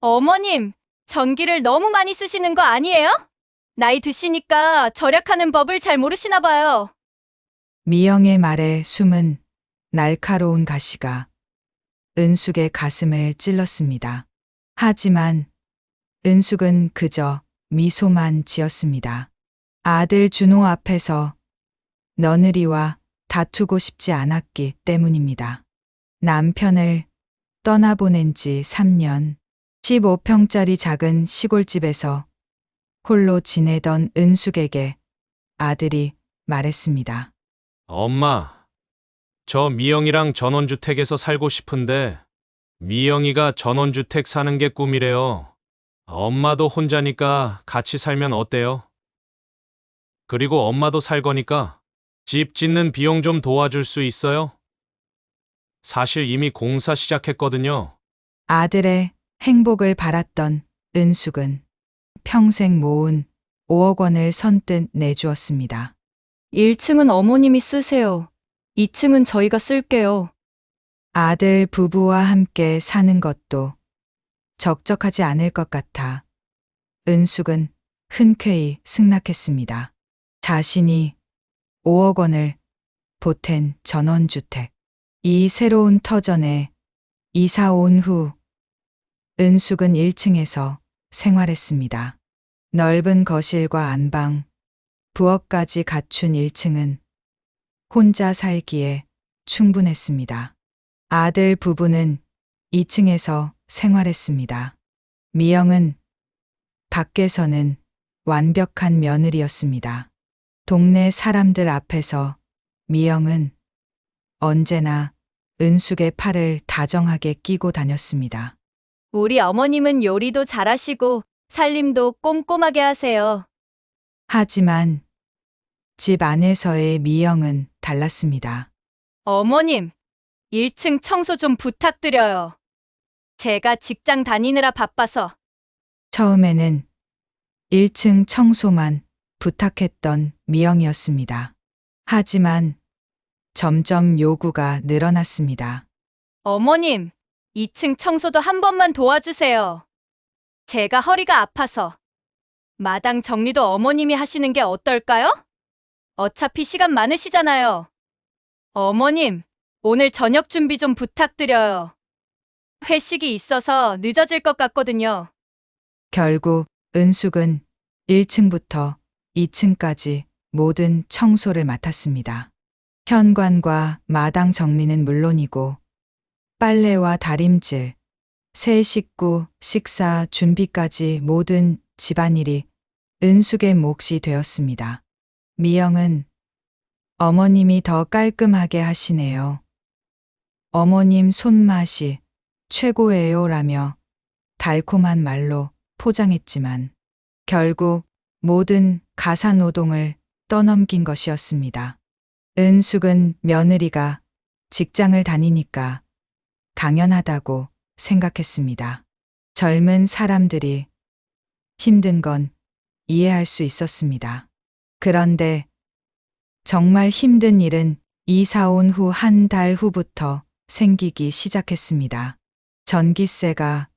어머님, 전기를 너무 많이 쓰시는 거 아니에요? 나이 드시니까 절약하는 법을 잘 모르시나 봐요. 미영의 말에 숨은 날카로운 가시가 은숙의 가슴을 찔렀습니다. 하지만 은숙은 그저 미소만 지었습니다. 아들 준호 앞에서 며느리와 다투고 싶지 않았기 때문입니다. 남편을 떠나보낸 지 3년, 15평짜리 작은 시골집에서 홀로 지내던 은숙에게 아들이 말했습니다. 엄마, 저 미영이랑 전원주택에서 살고 싶은데 미영이가 전원주택 사는 게 꿈이래요. 엄마도 혼자니까 같이 살면 어때요? 그리고 엄마도 살 거니까 집 짓는 비용 좀 도와줄 수 있어요? 사실 이미 공사 시작했거든요. 아들의 행복을 바랐던 은숙은 평생 모은 5억 원을 선뜻 내주었습니다. 1층은 어머님이 쓰세요. 2층은 저희가 쓸게요. 아들 부부와 함께 사는 것도 적적하지 않을 것 같아 은숙은 흔쾌히 승낙했습니다. 자신이 5억 원을 보탠 전원주택. 이 새로운 터전에 이사 온 후 은숙은 1층에서 생활했습니다. 넓은 거실과 안방, 부엌까지 갖춘 1층은 혼자 살기에 충분했습니다. 아들 부부는 2층에서 생활했습니다. 미영은 밖에서는 완벽한 며느리였습니다. 동네 사람들 앞에서 미영은 언제나 은숙의 팔을 다정하게 끼고 다녔습니다. 우리 어머님은 요리도 잘하시고 살림도 꼼꼼하게 하세요. 하지만 집 안에서의 미영은 달랐습니다. 어머님, 1층 청소 좀 부탁드려요. 제가 직장 다니느라 바빠서. 처음에는 1층 청소만 부탁했던 미영이었습니다. 하지만 점점 요구가 늘어났습니다. 어머님, 2층 청소도 한 번만 도와주세요. 제가 허리가 아파서. 마당 정리도 어머님이 하시는 게 어떨까요? 어차피 시간 많으시잖아요. 어머님, 오늘 저녁 준비 좀 부탁드려요. 회식이 있어서 늦어질 것 같거든요. 결국 은숙은 1층부터 2층까지 모든 청소를 맡았습니다. 현관과 마당 정리는 물론이고 빨래와 다림질, 새 식구 식사 준비까지 모든 집안일이 은숙의 몫이 되었습니다. 미영은 어머님이 더 깔끔하게 하시네요. 어머님 손맛이 최고예요 라며 달콤한 말로 포장했지만 결국 모든 가사노동을 떠넘긴 것이었습니다. 은숙은 며느리가 직장을 다니니까 당연하다고 생각했습니다. 젊은 사람들이 힘든 건 이해할 수 있었습니다. 그런데 정말 힘든 일은 이사 온 후 한 달 후부터 생기기 시작했습니다. 전기세가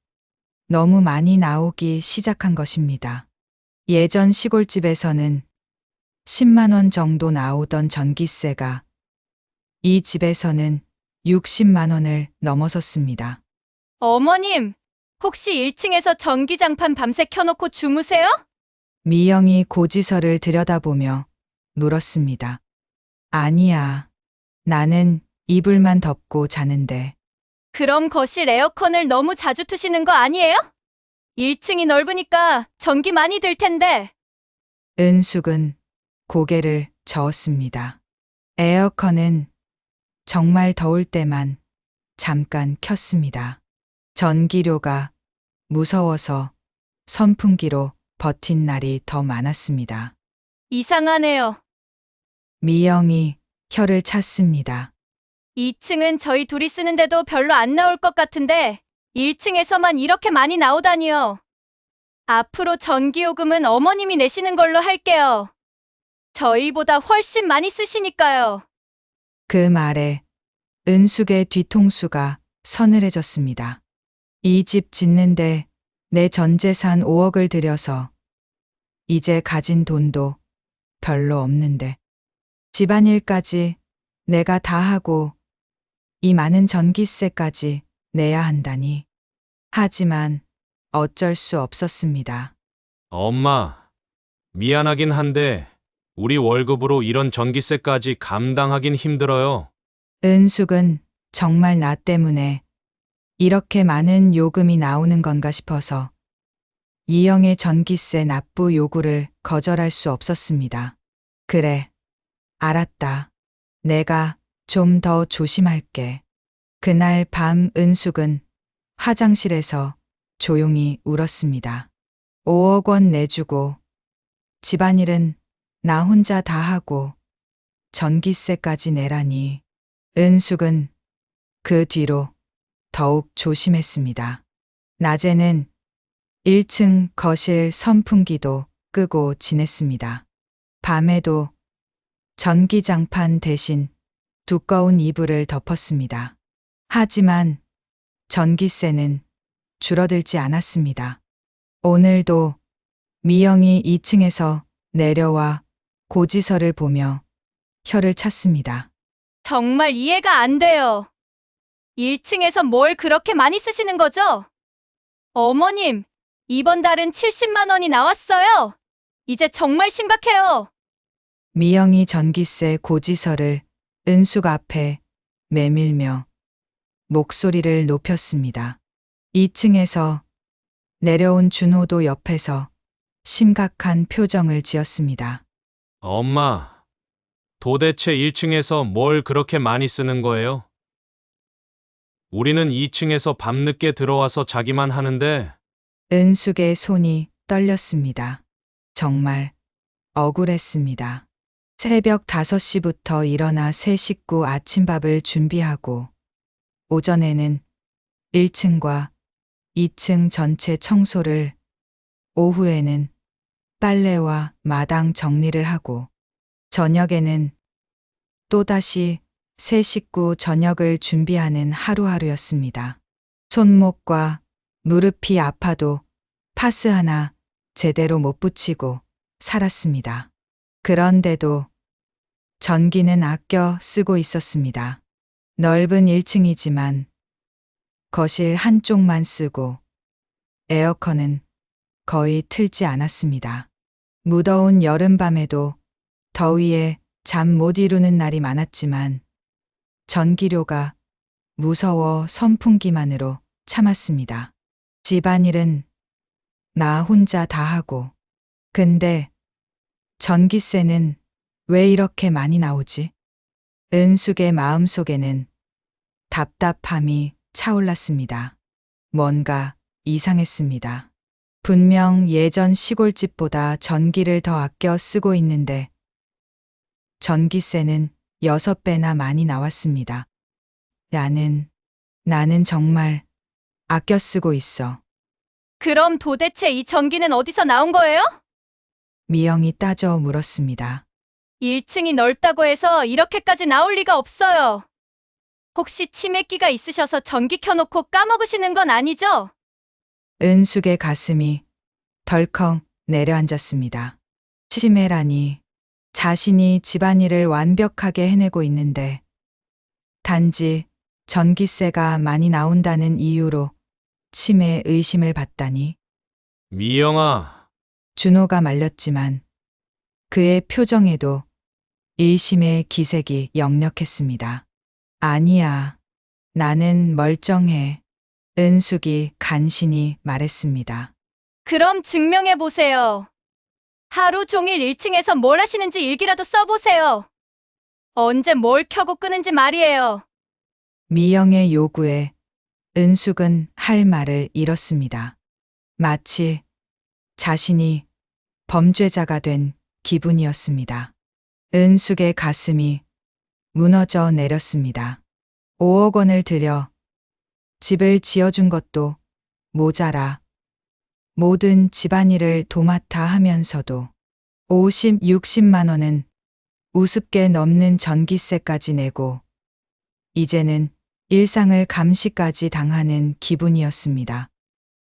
너무 많이 나오기 시작한 것입니다. 예전 시골집에서는 10만 원 정도 나오던 전기세가 이 집에서는 60만 원을 넘어섰습니다. 어머님, 혹시 1층에서 전기장판 밤새 켜놓고 주무세요? 미영이 고지서를 들여다보며 물었습니다. 아니야. 나는 이불만 덮고 자는데. 그럼 거실 에어컨을 너무 자주 트시는 거 아니에요? 1층이 넓으니까 전기 많이 들 텐데. 은숙은 고개를 저었습니다. 에어컨은 정말 더울 때만 잠깐 켰습니다. 전기료가 무서워서 선풍기로 버틴 날이 더 많았습니다. 이상하네요. 미영이 혀를 찼습니다. 2층은 저희 둘이 쓰는데도 별로 안 나올 것 같은데 1층에서만 이렇게 많이 나오다니요. 앞으로 전기요금은 어머님이 내시는 걸로 할게요. 저희보다 훨씬 많이 쓰시니까요. 그 말에 은숙의 뒤통수가 서늘해졌습니다. 이 집 짓는데 내 전 재산 5억을 들여서 이제 가진 돈도 별로 없는데 집안일까지 내가 다 하고 이 많은 전기세까지 내야 한다니. 하지만 어쩔 수 없었습니다. 엄마, 미안하긴 한데 우리 월급으로 이런 전기세까지 감당하긴 힘들어요. 은숙은 정말 나 때문에 이렇게 많은 요금이 나오는 건가 싶어서 이영의 전기세 납부 요구를 거절할 수 없었습니다. 그래, 알았다. 내가 좀 더 조심할게. 그날 밤 은숙은 화장실에서 조용히 울었습니다. 5억 원 내주고 집안일은 나 혼자 다 하고 전기세까지 내라니. 은숙은 그 뒤로 더욱 조심했습니다. 낮에는 1층 거실 선풍기도 끄고 지냈습니다. 밤에도 전기장판 대신 두꺼운 이불을 덮었습니다. 하지만 전기세는 줄어들지 않았습니다. 오늘도 미영이 2층에서 내려와 고지서를 보며 혀를 찼습니다. 정말 이해가 안 돼요. 1층에서 뭘 그렇게 많이 쓰시는 거죠? 어머님, 이번 달은 70만 원이 나왔어요. 이제 정말 심각해요. 미영이 전기세 고지서를 은숙 앞에 내밀며 목소리를 높였습니다. 2층에서 내려온 준호도 옆에서 심각한 표정을 지었습니다. 엄마, 도대체 1층에서 뭘 그렇게 많이 쓰는 거예요? 우리는 2층에서 밤늦게 들어와서 자기만 하는데 은숙의 손이 떨렸습니다. 정말 억울했습니다. 새벽 5시부터 일어나 세 식구 아침밥을 준비하고 오전에는 1층과 2층 전체 청소를, 오후에는 빨래와 마당 정리를 하고 저녁에는 또다시 세 식구 저녁을 준비하는 하루하루였습니다. 손목과 무릎이 아파도 파스 하나 제대로 못 붙이고 살았습니다. 그런데도 전기는 아껴 쓰고 있었습니다. 넓은 1층이지만 거실 한쪽만 쓰고 에어컨은 거의 틀지 않았습니다. 무더운 여름밤에도 더위에 잠 못 이루는 날이 많았지만 전기료가 무서워 선풍기만으로 참았습니다. 집안일은 나 혼자 다 하고. 근데 전기세는 왜 이렇게 많이 나오지? 은숙의 마음속에는 답답함이 차올랐습니다. 뭔가 이상했습니다. 분명 예전 시골집보다 전기를 더 아껴 쓰고 있는데 전기세는 6배나 많이 나왔습니다. 나는 정말 아껴 쓰고 있어. 그럼 도대체 이 전기는 어디서 나온 거예요? 미영이 따져 물었습니다. 1층이 넓다고 해서 이렇게까지 나올 리가 없어요. 혹시 치매기가 있으셔서 전기 켜놓고 까먹으시는 건 아니죠? 은숙의 가슴이 덜컹 내려앉았습니다. 치매라니. 자신이 집안일을 완벽하게 해내고 있는데 단지 전기세가 많이 나온다는 이유로 치매 의심을 받다니. 미영아, 준호가 말렸지만 그의 표정에도 의심의 기색이 역력했습니다. 아니야, 나는 멀쩡해. 은숙이 간신히 말했습니다. 그럼 증명해 보세요. 하루 종일 1층에서 뭘 하시는지 일기라도 써보세요. 언제 뭘 켜고 끄는지 말이에요. 미영의 요구에 은숙은 할 말을 잃었습니다. 마치 자신이 범죄자가 된 기분이었습니다. 은숙의 가슴이 무너져 내렸습니다. 5억 원을 들여 집을 지어준 것도 모자라 모든 집안일을 도맡아 하면서도 50, 60만 원은 우습게 넘는 전기세까지 내고 이제는 일상을 감시까지 당하는 기분이었습니다.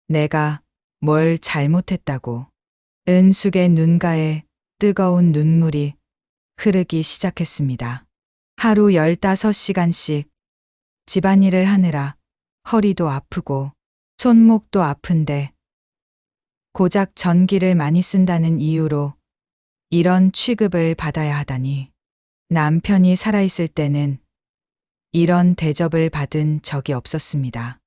내가 뭘 잘못했다고. 은숙의 눈가에 뜨거운 눈물이 흐르기 시작했습니다. 하루 15시간씩 집안일을 하느라 허리도 아프고 손목도 아픈데 고작 전기를 많이 쓴다는 이유로 이런 취급을 받아야 하다니. 남편이 살아있을 때는 이런 대접을 받은 적이 없었습니다.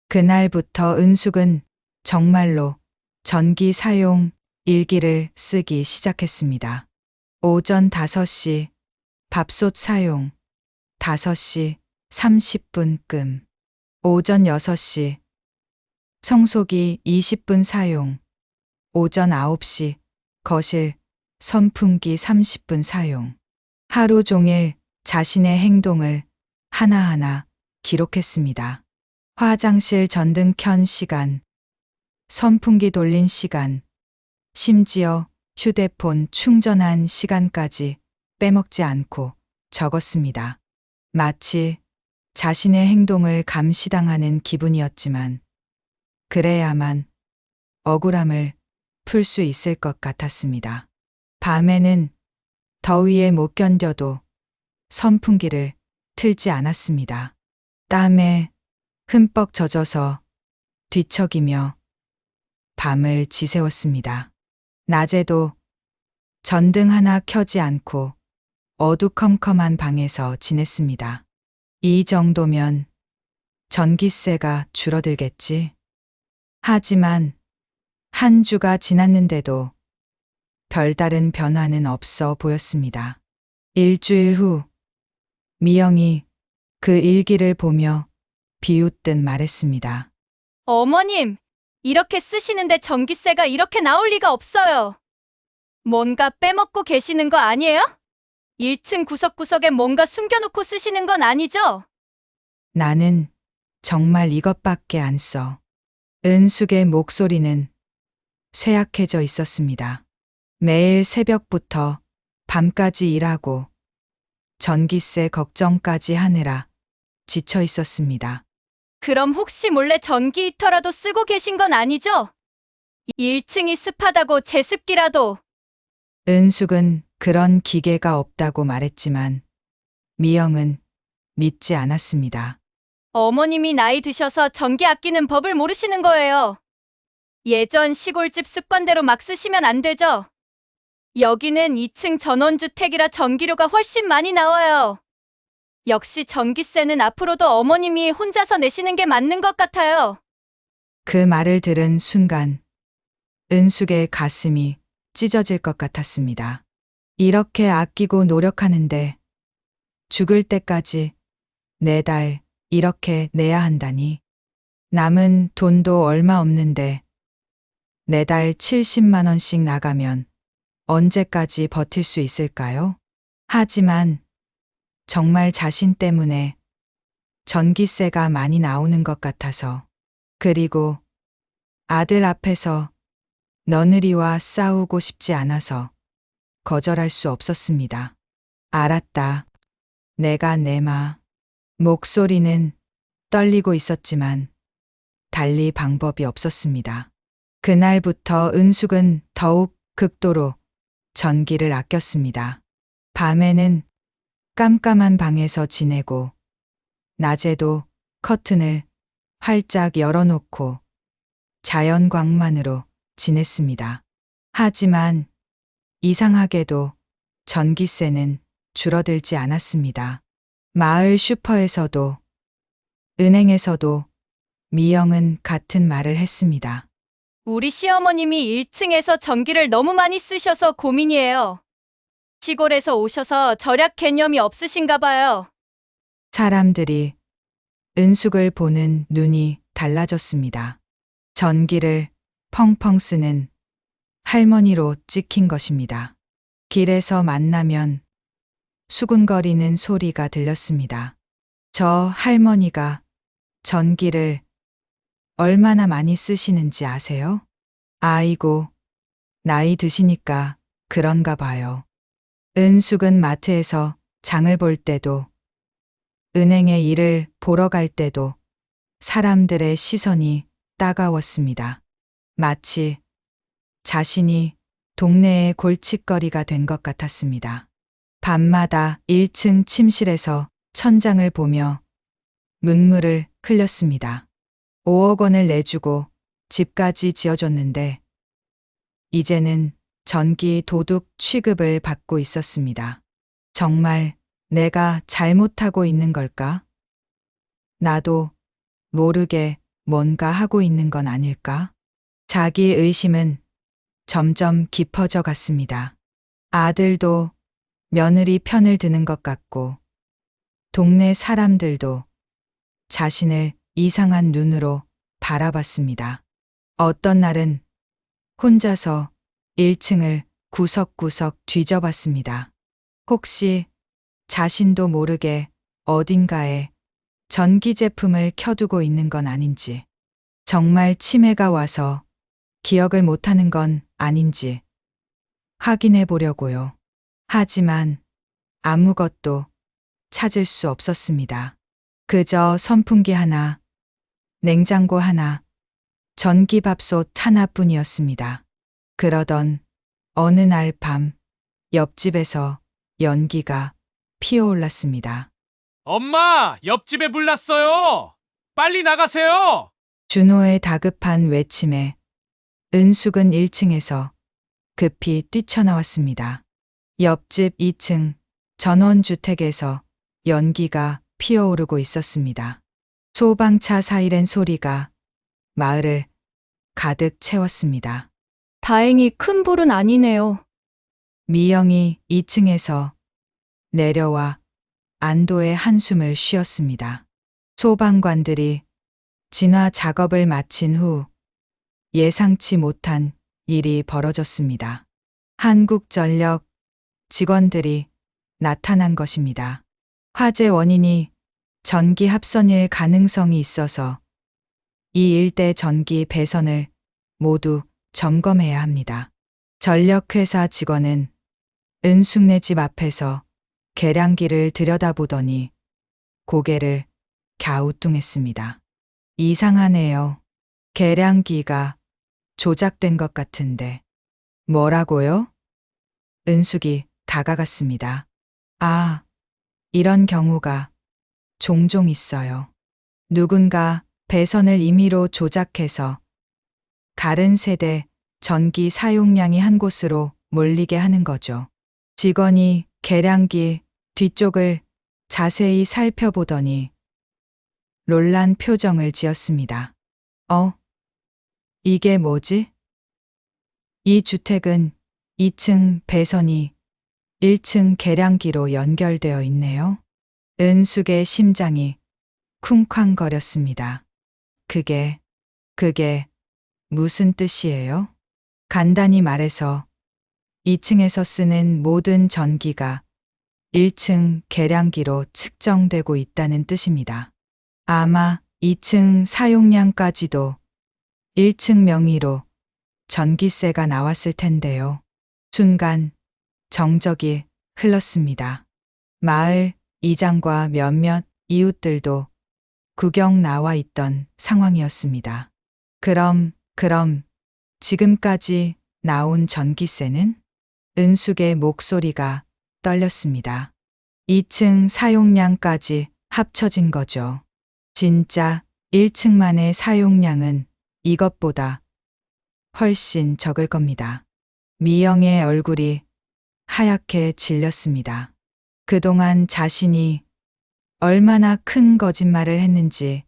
그날부터 은숙은 정말로 전기 사용 일기를 쓰기 시작했습니다. 오전 5시 밥솥 사용 5시 30분끔. 오전 6시 청소기 20분 사용. 오전 9시 거실 선풍기 30분 사용. 하루 종일 자신의 행동을 하나하나 기록했습니다. 화장실 전등 켠 시간, 선풍기 돌린 시간, 심지어 휴대폰 충전한 시간까지 빼먹지 않고 적었습니다. 마치 자신의 행동을 감시당하는 기분이었지만 그래야만 억울함을 풀 수 있을 것 같았습니다. 밤에는 더위에 못 견뎌도 선풍기를 틀지 않았습니다. 땀에 흠뻑 젖어서 뒤척이며 밤을 지새웠습니다. 낮에도 전등 하나 켜지 않고 어두컴컴한 방에서 지냈습니다. 이 정도면 전기세가 줄어들겠지. 하지만 한 주가 지났는데도 별다른 변화는 없어 보였습니다. 일주일 후 미영이 그 일기를 보며 비웃듯 말했습니다. 어머님, 이렇게 쓰시는데 전기세가 이렇게 나올 리가 없어요. 뭔가 빼먹고 계시는 거 아니에요? 1층 구석구석에 뭔가 숨겨놓고 쓰시는 건 아니죠? 나는 정말 이것밖에 안 써. 은숙의 목소리는 쇠약해져 있었습니다. 매일 새벽부터 밤까지 일하고 전기세 걱정까지 하느라 지쳐 있었습니다. 그럼 혹시 몰래 전기 히터라도 쓰고 계신 건 아니죠? 1층이 습하다고 제습기라도. 은숙은 그런 기계가 없다고 말했지만 미영은 믿지 않았습니다. 어머님이 나이 드셔서 전기 아끼는 법을 모르시는 거예요. 예전 시골집 습관대로 막 쓰시면 안 되죠? 여기는 2층 전원주택이라 전기료가 훨씬 많이 나와요. 역시 전기세는 앞으로도 어머님이 혼자서 내시는 게 맞는 것 같아요. 그 말을 들은 순간 은숙의 가슴이 찢어질 것 같았습니다. 이렇게 아끼고 노력하는데 죽을 때까지 매달 이렇게 내야 한다니. 남은 돈도 얼마 없는데 매달 70만 원씩 나가면 언제까지 버틸 수 있을까요? 하지만 정말 자신 때문에 전기세가 많이 나오는 것 같아서, 그리고 아들 앞에서 며느리와 싸우고 싶지 않아서 거절할 수 없었습니다. 알았다. 내가 내마. 목소리는 떨리고 있었지만 달리 방법이 없었습니다. 그날부터 은숙은 더욱 극도로 전기를 아꼈습니다. 밤에는 깜깜한 방에서 지내고 낮에도 커튼을 활짝 열어놓고 자연광만으로 지냈습니다. 하지만 이상하게도 전기세는 줄어들지 않았습니다. 마을 슈퍼에서도 은행에서도 미영은 같은 말을 했습니다. 우리 시어머님이 1층에서 전기를 너무 많이 쓰셔서 고민이에요. 시골에서 오셔서 절약 개념이 없으신가 봐요. 사람들이 은숙을 보는 눈이 달라졌습니다. 전기를 펑펑 쓰는 할머니로 찍힌 것입니다. 길에서 만나면 수근거리는 소리가 들렸습니다. 저 할머니가 전기를 얼마나 많이 쓰시는지 아세요? 아이고, 나이 드시니까 그런가 봐요. 은숙은 마트에서 장을 볼 때도, 은행에 일을 보러 갈 때도 사람들의 시선이 따가웠습니다. 마치 자신이 동네의 골칫거리가 된 것 같았습니다. 밤마다 1층 침실에서 천장을 보며 눈물을 흘렸습니다. 5억 원을 내주고 집까지 지어줬는데 이제는 전기 도둑 취급을 받고 있었습니다. 정말 내가 잘못하고 있는 걸까? 나도 모르게 뭔가 하고 있는 건 아닐까? 자기 의심은 점점 깊어져 갔습니다. 아들도 며느리 편을 드는 것 같고 동네 사람들도 자신을 이상한 눈으로 바라봤습니다. 어떤 날은 혼자서 1층을 구석구석 뒤져봤습니다. 혹시 자신도 모르게 어딘가에 전기 제품을 켜두고 있는 건 아닌지, 정말 치매가 와서 기억을 못하는 건 아닌지 확인해 보려고요. 하지만 아무것도 찾을 수 없었습니다. 그저 선풍기 하나, 냉장고 하나, 전기밥솥 하나뿐이었습니다. 그러던 어느 날 밤 옆집에서 연기가 피어올랐습니다. 엄마, 옆집에 불 났어요. 빨리 나가세요. 준호의 다급한 외침에 은숙은 1층에서 급히 뛰쳐나왔습니다. 옆집 2층 전원주택에서 연기가 피어오르고 있었습니다. 소방차 사이렌 소리가 마을을 가득 채웠습니다. 다행히 큰 불은 아니네요. 미영이 2층에서 내려와 안도의 한숨을 쉬었습니다. 소방관들이 진화 작업을 마친 후 예상치 못한 일이 벌어졌습니다. 한국전력 직원들이 나타난 것입니다. 화재 원인이 전기 합선일 가능성이 있어서 이 일대 전기 배선을 모두 점검해야 합니다. 전력회사 직원은 은숙네 집 앞에서 계량기를 들여다보더니 고개를 갸우뚱했습니다. 이상하네요. 계량기가 조작된 것 같은데. 뭐라고요? 은숙이 다가갔습니다. 아, 이런 경우가 종종 있어요. 누군가 배선을 임의로 조작해서 다른 세대 전기 사용량이 한 곳으로 몰리게 하는 거죠. 직원이 계량기 뒤쪽을 자세히 살펴보더니 놀란 표정을 지었습니다. 이게 뭐지? 이 주택은 2층 배선이 1층 계량기로 연결되어 있네요. 은숙의 심장이 쿵쾅거렸습니다. 그게 무슨 뜻이에요? 간단히 말해서 2층에서 쓰는 모든 전기가 1층 계량기로 측정되고 있다는 뜻입니다. 아마 2층 사용량까지도 1층 명의로 전기세가 나왔을 텐데요. 순간 정적이 흘렀습니다. 마을 이장과 몇몇 이웃들도 구경 나와 있던 상황이었습니다. 그럼 지금까지 나온 전기세는? 은숙의 목소리가 떨렸습니다. 2층 사용량까지 합쳐진 거죠. 진짜 1층만의 사용량은 이것보다 훨씬 적을 겁니다. 미영의 얼굴이 하얗게 질렸습니다. 그동안 자신이 얼마나 큰 거짓말을 했는지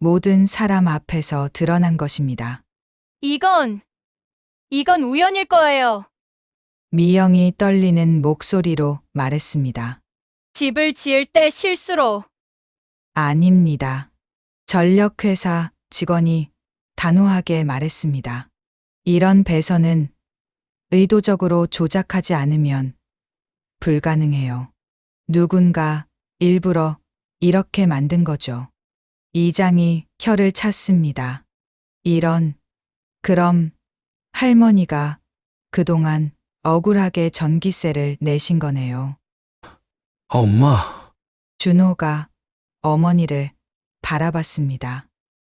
모든 사람 앞에서 드러난 것입니다. 이건 우연일 거예요. 미영이 떨리는 목소리로 말했습니다. 집을 지을 때 실수로. 아닙니다. 전력회사 직원이 단호하게 말했습니다. 이런 배선은 의도적으로 조작하지 않으면 불가능해요. 누군가 일부러 이렇게 만든 거죠. 이장이 혀를 찼습니다. 그럼 할머니가 그동안 억울하게 전기세를 내신 거네요. 엄마, 준호가 어머니를 바라봤습니다.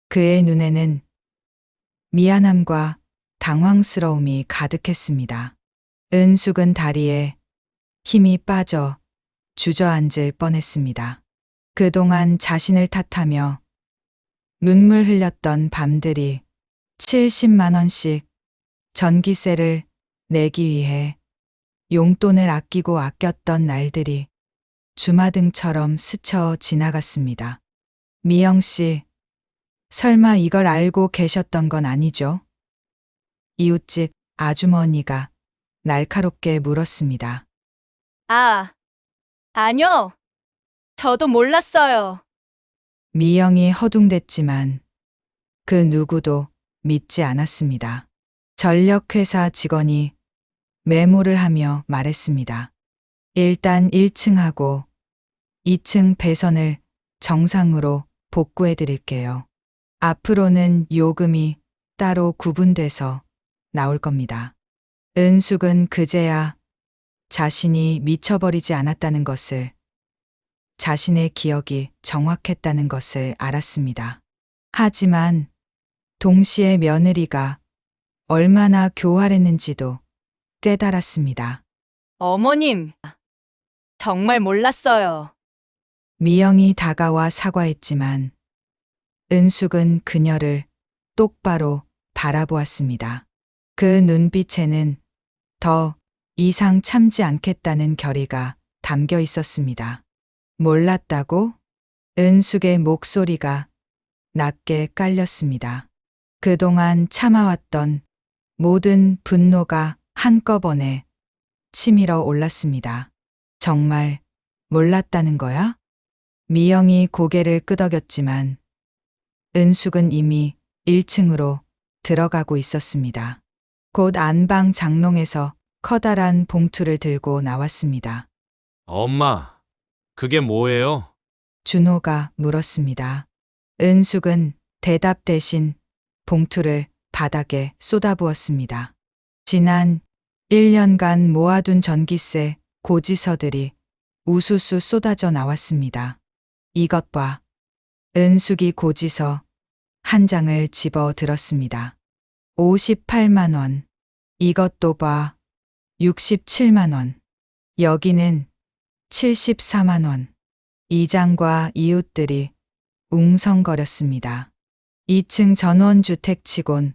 그의 눈에는 미안함과 당황스러움이 가득했습니다. 은숙은 다리에 힘이 빠져 주저앉을 뻔했습니다. 그동안 자신을 탓하며 눈물 흘렸던 밤들이 70만 원씩 전기세를 내기 위해 용돈을 아끼고 아꼈던 날들이 주마등처럼 스쳐 지나갔습니다. 미영 씨, 설마 이걸 알고 계셨던 건 아니죠? 이웃집 아주머니가 날카롭게 물었습니다. 아, 아뇨. 저도 몰랐어요. 미영이 허둥댔지만 그 누구도 믿지 않았습니다. 전력회사 직원이 메모를 하며 말했습니다. 일단 1층하고 2층 배선을 정상으로 복구해 드릴게요. 앞으로는 요금이 따로 구분돼서 나올 겁니다. 은숙은 그제야 자신이 미쳐버리지 않았다는 것을, 자신의 기억이 정확했다는 것을 알았습니다. 하지만 동시에 며느리가 얼마나 교활했는지도 깨달았습니다. 어머님, 정말 몰랐어요. 미영이 다가와 사과했지만 은숙은 그녀를 똑바로 바라보았습니다. 그 눈빛에는 더 이상 참지 않겠다는 결의가 담겨 있었습니다. 몰랐다고? 은숙의 목소리가 낮게 깔렸습니다. 그동안 참아왔던 모든 분노가 한꺼번에 치밀어 올랐습니다. 정말 몰랐다는 거야? 미영이 고개를 끄덕였지만 은숙은 이미 1층으로 들어가고 있었습니다. 곧 안방 장롱에서 커다란 봉투를 들고 나왔습니다. 엄마, 그게 뭐예요? 준호가 물었습니다. 은숙은 대답 대신 봉투를 바닥에 쏟아부었습니다. 지난 1년간 모아둔 전기세 고지서들이 우수수 쏟아져 나왔습니다. 이것 봐. 은숙이 고지서 한 장을 집어 들었습니다. 58만 원. 이것도 봐. 67만 원. 여기는 74만 원. 이장과 이웃들이 웅성거렸습니다. 2층 전원주택치곤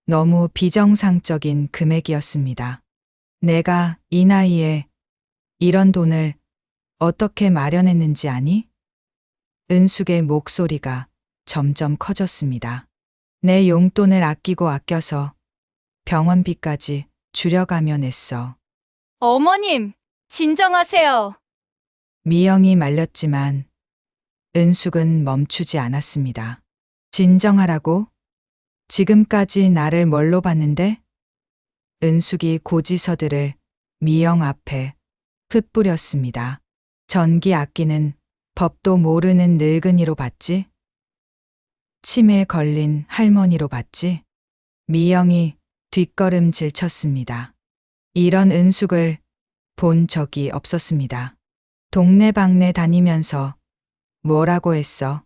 너무 비정상적인 금액이었습니다. 내가 이 나이에 이런 돈을 어떻게 마련했는지 아니? 은숙의 목소리가 점점 커졌습니다. 내 용돈을 아끼고 아껴서 병원비까지 줄여가며 냈어. 어머님, 진정하세요. 미영이 말렸지만 은숙은 멈추지 않았습니다. 진정하라고? 지금까지 나를 뭘로 봤는데? 은숙이 고지서들을 미영 앞에 흩뿌렸습니다. 전기 아끼는 법도 모르는 늙은이로 봤지? 치매에 걸린 할머니로 봤지? 미영이 뒷걸음질 쳤습니다. 이런 은숙을 본 적이 없었습니다. 동네방네 다니면서 뭐라고 했어?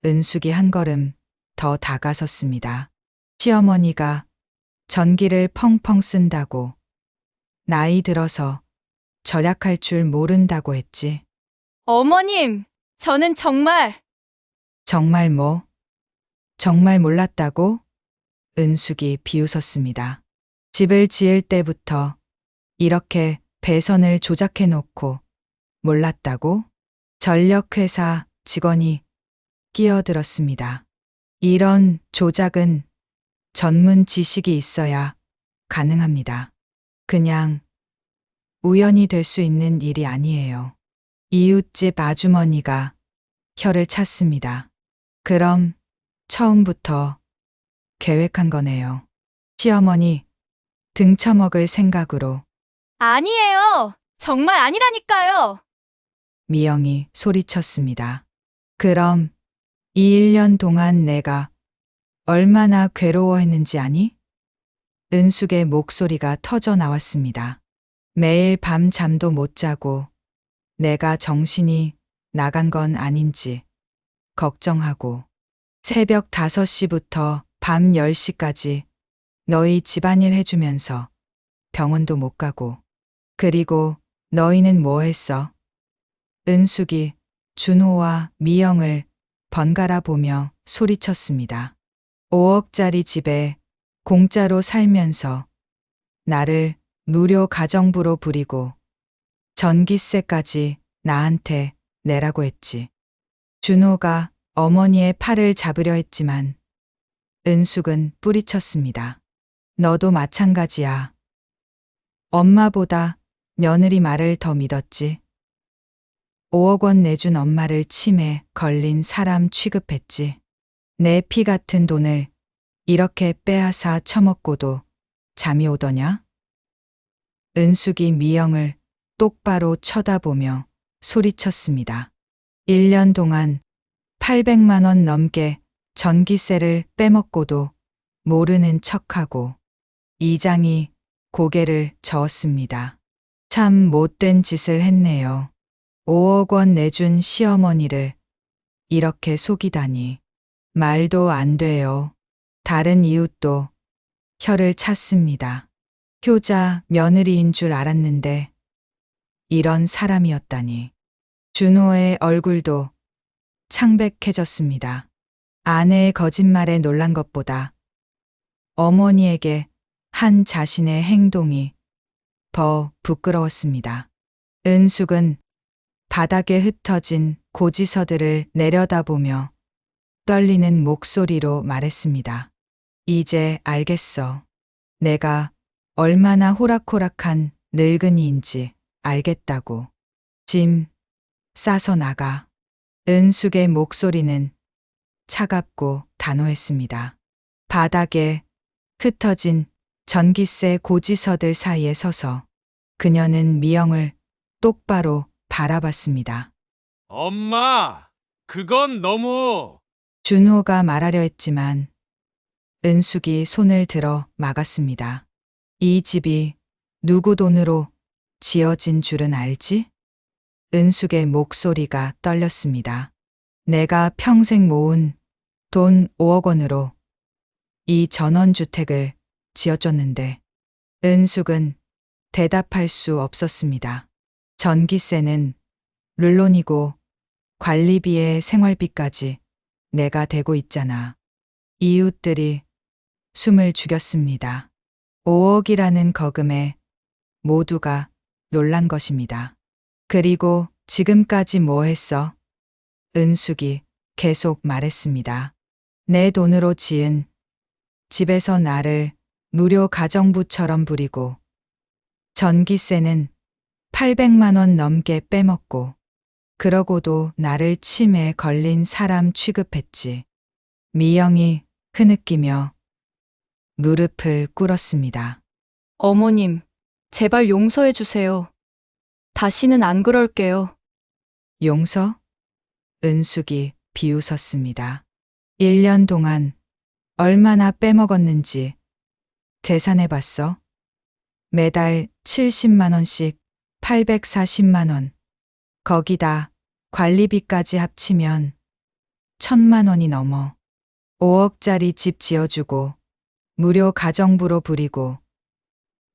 은숙이 한 걸음 더 다가섰습니다. 시어머니가 전기를 펑펑 쓴다고, 나이 들어서 절약할 줄 모른다고 했지. 어머님, 저는 정말 정말 뭐? 정말 몰랐다고? 은숙이 비웃었습니다. 집을 지을 때부터 이렇게 배선을 조작해 놓고 몰랐다고? 전력회사 직원이 끼어들었습니다. 이런 조작은 전문 지식이 있어야 가능합니다. 그냥 우연히 될 수 있는 일이 아니에요. 이웃집 아주머니가 혀를 찼습니다. 그럼 처음부터 계획한 거네요. 시어머니 등쳐먹을 생각으로. 아니에요. 정말 아니라니까요. 미영이 소리쳤습니다. 그럼 이 1년 동안 내가 얼마나 괴로워했는지 아니? 은숙의 목소리가 터져 나왔습니다. 매일 밤 잠도 못 자고 내가 정신이 나간 건 아닌지 걱정하고 새벽 5시부터 밤 10시까지 너희 집안일 해주면서 병원도 못 가고. 그리고 너희는 뭐 했어? 은숙이 준호와 미영을 번갈아 보며 소리쳤습니다. 5억짜리 집에 공짜로 살면서 나를 무료 가정부로 부리고 전기세까지 나한테 내라고 했지. 준호가 어머니의 팔을 잡으려 했지만 은숙은 뿌리쳤습니다. 너도 마찬가지야. 엄마보다 며느리 말을 더 믿었지. 5억 원 내준 엄마를 치매 걸린 사람 취급했지. 내 피 같은 돈을 이렇게 빼앗아 처먹고도 잠이 오더냐? 은숙이 미영을 똑바로 쳐다보며 소리쳤습니다. 1년 동안 800만 원 넘게 전기세를 빼먹고도 모르는 척하고. 이장이 고개를 저었습니다. 참 못된 짓을 했네요. 5억 원 내준 시어머니를 이렇게 속이다니. 말도 안 돼요. 다른 이웃도 혀를 찼습니다. 효자 며느리인 줄 알았는데 이런 사람이었다니. 준호의 얼굴도 창백해졌습니다. 아내의 거짓말에 놀란 것보다 어머니에게 한 자신의 행동이 더 부끄러웠습니다. 은숙은 바닥에 흩어진 고지서들을 내려다보며 떨리는 목소리로 말했습니다. 이제 알겠어. 내가 얼마나 호락호락한 늙은이인지 알겠다고. 짐 싸서 나가. 은숙의 목소리는 차갑고 단호했습니다. 바닥에 흩어진 전기세 고지서들 사이에 서서 그녀는 미영을 똑바로 바라봤습니다. 엄마, 그건 너무... 준호가 말하려 했지만 은숙이 손을 들어 막았습니다. 이 집이 누구 돈으로 지어진 줄은 알지? 은숙의 목소리가 떨렸습니다. 내가 평생 모은 돈 5억 원으로 이 전원주택을 지어줬는데. 은숙은 대답할 수 없었습니다. 전기세는 물론이고 관리비에 생활비까지 내가 대고 있잖아. 이웃들이 숨을 죽였습니다. 5억이라는 거금에 모두가 놀란 것입니다. 그리고 지금까지 뭐 했어? 은숙이 계속 말했습니다. 내 돈으로 지은 집에서 나를 무료 가정부처럼 부리고 전기세는 800만 원 넘게 빼먹고 그러고도 나를 치매에 걸린 사람 취급했지. 미영이 흐느끼며 무릎을 꿇었습니다. 어머님, 제발 용서해 주세요. 다시는 안 그럴게요. 용서? 은숙이 비웃었습니다. 1년 동안 얼마나 빼먹었는지 계산해봤어? 매달 70만 원씩 840만 원. 거기다 관리비까지 합치면 1000만 원이 넘어. 5억짜리 집 지어주고 무료 가정부로 부리고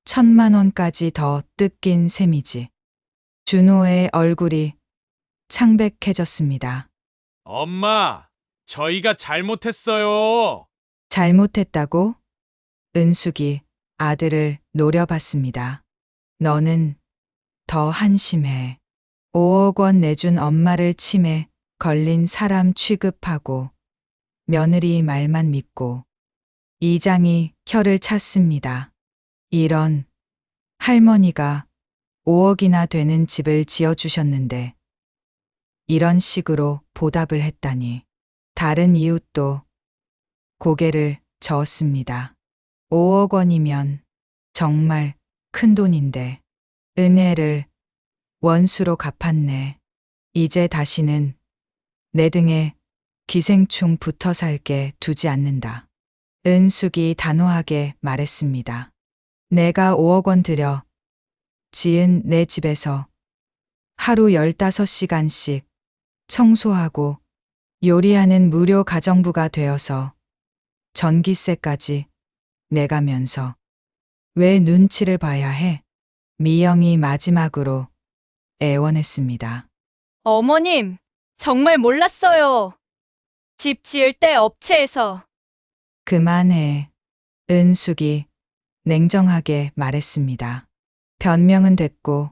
1000만 원까지 더 뜯긴 셈이지. 준호의 얼굴이 창백해졌습니다. 엄마, 저희가 잘못했어요. 잘못했다고? 은숙이 아들을 노려봤습니다. 너는 더 한심해. 5억 원 내준 엄마를 치매 걸린 사람 취급하고 며느리 말만 믿고. 이장이 혀를 찼습니다. 이런 할머니가 5억이나 되는 집을 지어주셨는데 이런 식으로 보답을 했다니. 다른 이웃도 고개를 저었습니다. 5억 원이면 정말 큰 돈인데 은혜를 원수로 갚았네. 이제 다시는 내 등에 기생충 붙어 살게 두지 않는다. 은숙이 단호하게 말했습니다. 내가 5억 원 들여 지은 내 집에서 하루 15시간씩 청소하고 요리하는 무료 가정부가 되어서 전기세까지 내가면서 왜 눈치를 봐야 해? 미영이 마지막으로 애원했습니다. 어머님, 정말 몰랐어요. 집 지을 때 업체에서. 그만해. 은숙이 냉정하게 말했습니다. 변명은 됐고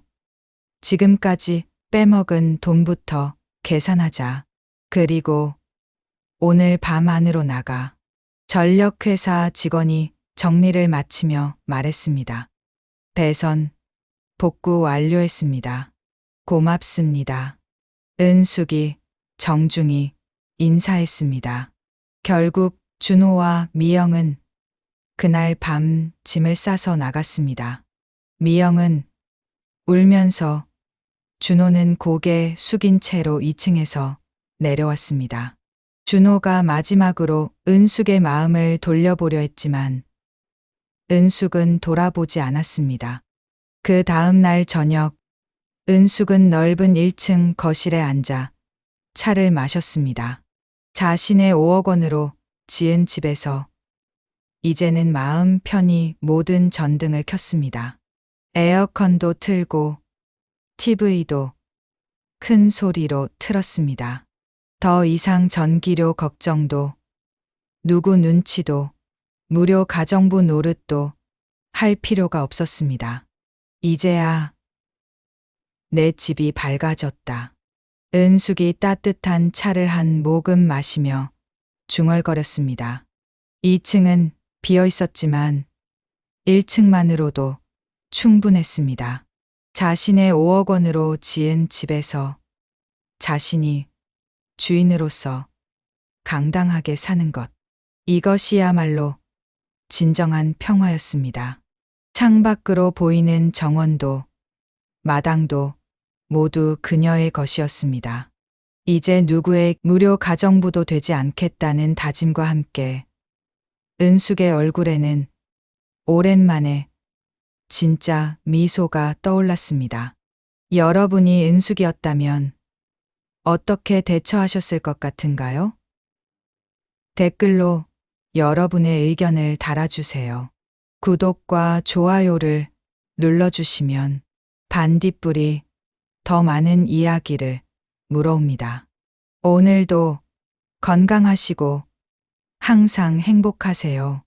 지금까지 빼먹은 돈부터 계산하자. 그리고 오늘 밤 안으로 나가. 전력회사 직원이 정리를 마치며 말했습니다. 배선 복구 완료했습니다. 고맙습니다. 은숙이 정중히 인사했습니다. 결국 준호와 미영은 그날 밤 짐을 싸서 나갔습니다. 미영은 울면서, 준호는 고개 숙인 채로 2층에서 내려왔습니다. 준호가 마지막으로 은숙의 마음을 돌려보려 했지만 은숙은 돌아보지 않았습니다. 그 다음 날 저녁, 은숙은 넓은 1층 거실에 앉아 차를 마셨습니다. 자신의 5억 원으로 지은 집에서 이제는 마음 편히 모든 전등을 켰습니다. 에어컨도 틀고 TV도 큰 소리로 틀었습니다. 더 이상 전기료 걱정도, 누구 눈치도, 무료 가정부 노릇도 할 필요가 없었습니다. 이제야 내 집이 밝아졌다. 은숙이 따뜻한 차를 한 모금 마시며 중얼거렸습니다. 2층은 비어 있었지만 1층만으로도 충분했습니다. 자신의 5억 원으로 지은 집에서 자신이 주인으로서 강당하게 사는 것. 이것이야말로 진정한 평화였습니다. 창밖으로 보이는 정원도 마당도 모두 그녀의 것이었습니다. 이제 누구의 무료 가정부도 되지 않겠다는 다짐과 함께 은숙의 얼굴에는 오랜만에 진짜 미소가 떠올랐습니다. 여러분이 은숙이었다면 어떻게 대처하셨을 것 같은가요? 댓글로 여러분의 의견을 달아주세요. 구독과 좋아요를 눌러주시면 반딧불이 더 많은 이야기를 물어옵니다. 오늘도 건강하시고 항상 행복하세요.